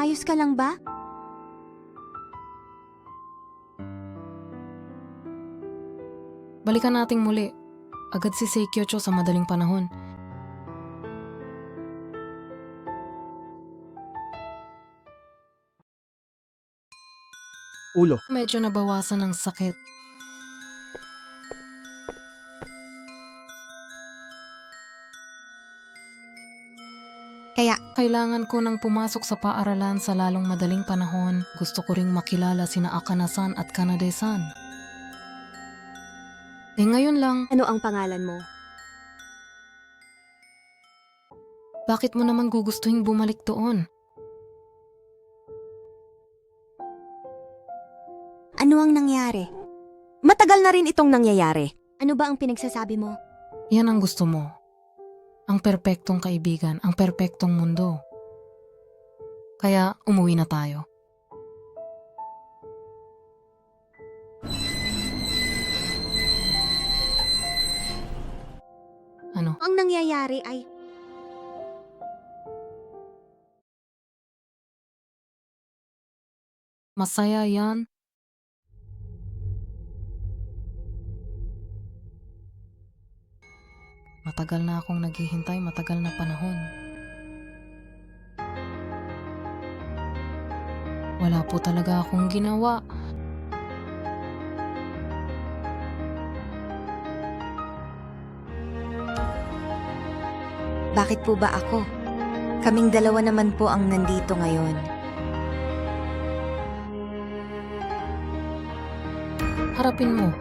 Ayos ka lang ba? Balikan nating muli. Agad si Seikyocho sa madaling panahon. Ulo. Medyo nabawasan ng sakit. Kaya, Kailangan ko nang pumasok sa paaralan sa lalong madaling panahon. Gusto ko ring makilala sina Akana-san at Kanade-san. Ngayon lang, ano ang pangalan mo? bakit mo naman gugustuhin bumalik doon? Ano ang nangyari? Matagal na rin itong nangyayari. Ano ba ang pinagsasabi mo? Yan ang gusto mo. Ang perpektong kaibigan, ang perpektong mundo. Kaya umuwi na tayo. Ano? Ang nangyayari ay... Masaya yan? Matagal na akong naghihintay, matagal na panahon. Wala po talaga akong ginawa. Bakit po ba ako? Kaming dalawa naman po ang nandito ngayon. Harapin mo.